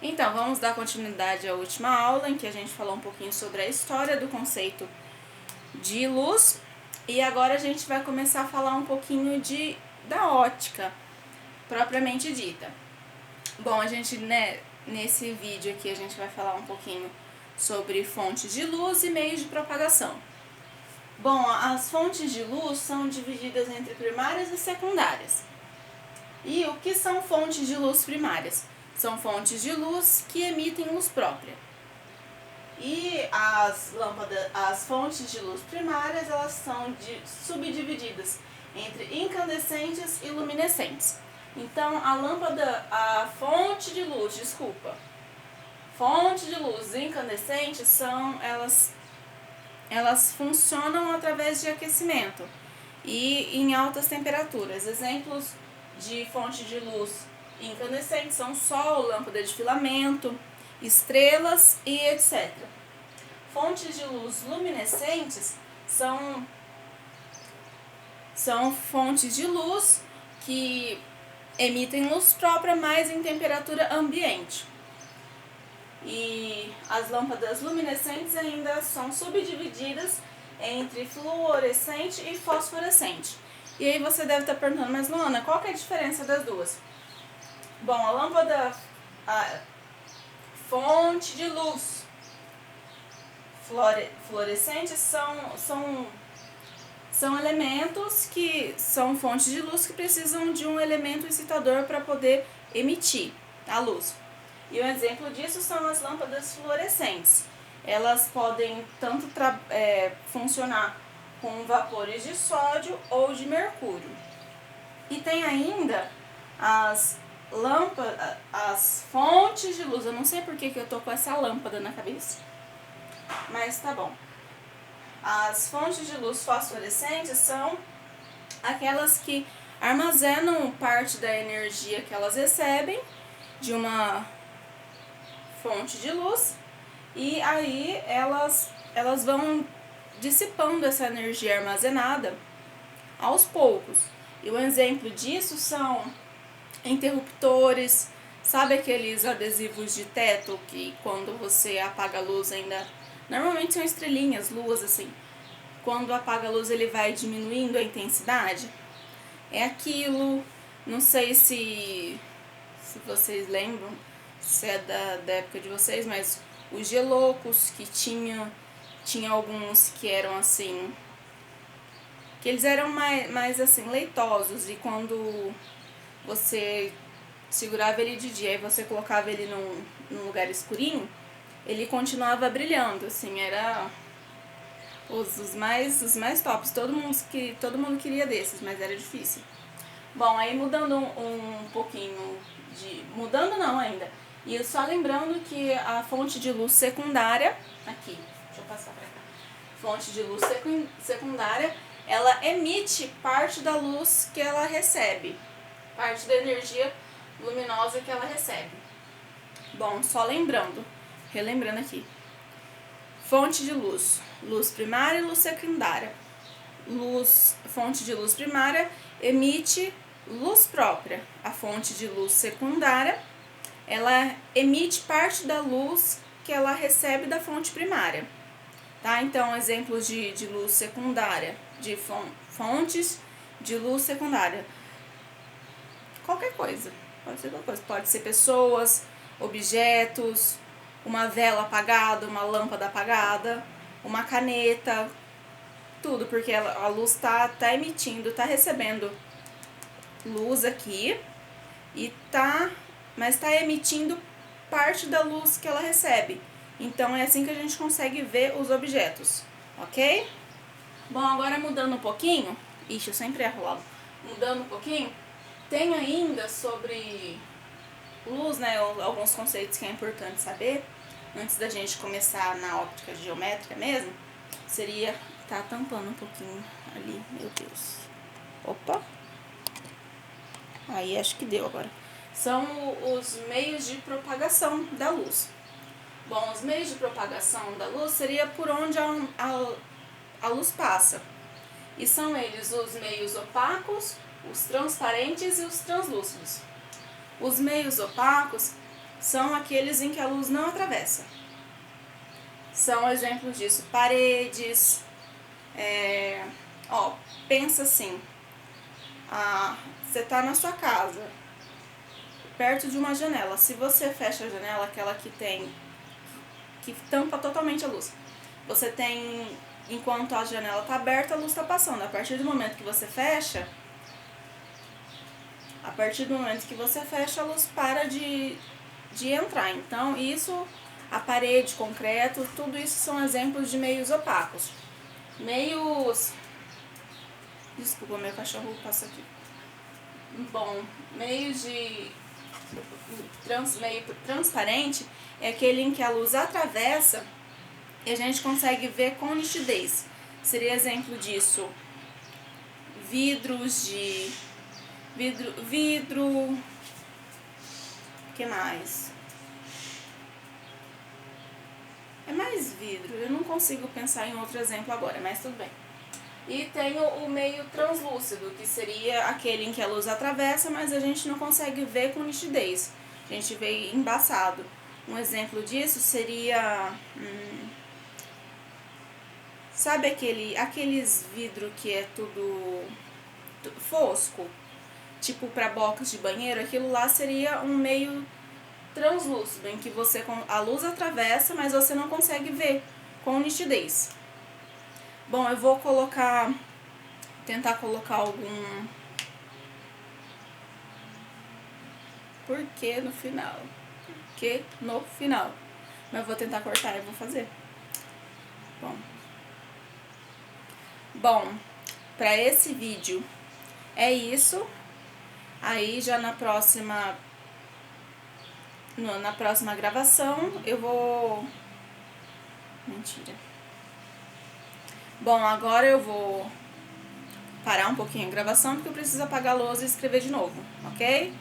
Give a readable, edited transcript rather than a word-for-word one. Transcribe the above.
Então, vamos dar continuidade à última aula, em que a gente falou um pouquinho sobre a história do conceito de luz. E agora a gente vai começar a falar um pouquinho da ótica, propriamente dita. Bom, nesse vídeo aqui a gente vai falar um pouquinho sobre fontes de luz e meios de propagação. Bom, as fontes de luz são divididas entre primárias e secundárias. E o que são fontes de luz primárias? São fontes de luz que emitem luz própria. E as fontes de luz primárias, elas são subdivididas entre incandescentes e luminescentes. Então, fonte de luz incandescentes elas funcionam através de aquecimento e em altas temperaturas. Exemplos de fonte de luz incandescente são sol, lâmpada de filamento, estrelas e etc. Fontes de luz luminescentes são fontes de luz que emitem luz própria, mas em temperatura ambiente. E as lâmpadas luminescentes ainda são subdivididas entre fluorescente e fosforescente. E aí você deve estar perguntando, mas Luana, qual que é a diferença das duas? Bom, a fonte de luz fluorescente são elementos que são fontes de luz que precisam de um elemento excitador para poder emitir a luz. E um exemplo disso são as lâmpadas fluorescentes. Elas podem tanto funcionar com vapores de sódio ou de mercúrio. E tem ainda as fontes de luz. Eu não sei por que eu tô com essa lâmpada na cabeça, mas tá bom. As fontes de luz fosforescentes são aquelas que armazenam parte da energia que elas recebem de uma fonte de luz, e aí elas vão dissipando essa energia armazenada aos poucos. E um exemplo disso são interruptores, sabe aqueles adesivos de teto que quando você apaga a luz ainda, normalmente são estrelinhas, luas assim, quando apaga a luz ele vai diminuindo a intensidade? É aquilo, não sei se vocês lembram, se é da época de vocês, mas os geloucos que tinha alguns que eram assim, que eles eram mais assim, leitosos, e quando você segurava ele de dia e você colocava ele num lugar escurinho, ele continuava brilhando, assim, era os mais tops, todo mundo queria desses, mas era difícil. Bom, aí mudando um pouquinho mudando não ainda, e só lembrando que a fonte de luz secundária, aqui, deixa eu passar pra cá, fonte de luz secundária, ela emite parte da luz que ela recebe, parte da energia luminosa que ela recebe. Bom, só relembrando aqui, fonte de luz primária e luz secundária. Fonte de luz primária emite luz própria. A fonte de luz secundária, ela emite parte da luz que ela recebe da fonte primária. Tá? Então, exemplos de luz secundária, de fontes de luz secundária. Qualquer coisa, pode ser pessoas, objetos, uma vela apagada, uma lâmpada apagada, uma caneta, tudo, porque a luz tá emitindo, tá recebendo luz aqui, mas tá emitindo parte da luz que ela recebe. Então é assim que a gente consegue ver os objetos, ok? Bom, agora mudando um pouquinho, eu sempre erro logo, mudando um pouquinho, tem ainda sobre luz, né, alguns conceitos que é importante saber, antes da gente começar na óptica geométrica mesmo, seria, tá tampando um pouquinho ali, meu Deus, opa, aí acho que deu agora. São os meios de propagação da luz. Bom, os meios de propagação da luz seria por onde a luz passa. E são eles os meios opacos, os transparentes e os translúcidos. Os meios opacos são aqueles em que a luz não atravessa. São exemplos disso, paredes, pensa assim, você tá na sua casa, perto de uma janela. Se você fecha a janela, aquela que tampa totalmente a luz, você tem, enquanto a janela tá aberta, a luz tá passando. A partir do momento que você fecha, a luz para de entrar. Então, isso, a parede, concreto, tudo isso são exemplos de meios opacos. Desculpa, meu cachorro passa aqui. Bom, meio transparente é aquele em que a luz atravessa e a gente consegue ver com nitidez. Seria exemplo disso vidro, que mais? É mais vidro, eu não consigo pensar em outro exemplo agora, mas tudo bem. E tem o meio translúcido, que seria aquele em que a luz atravessa, mas a gente não consegue ver com nitidez. A gente vê embaçado. Um exemplo disso seria... sabe aqueles vidros que é tudo fosco? Tipo para box de banheiro, aquilo lá seria um meio translúcido, em que a luz atravessa, mas você não consegue ver com nitidez. Bom, eu vou tentar colocar algum porquê no final. Mas eu vou tentar cortar e vou fazer. Bom, para esse vídeo é isso. Aí já na próxima gravação eu vou... Mentira. Bom, agora eu vou parar um pouquinho a gravação porque eu preciso apagar a lousa e escrever de novo, ok?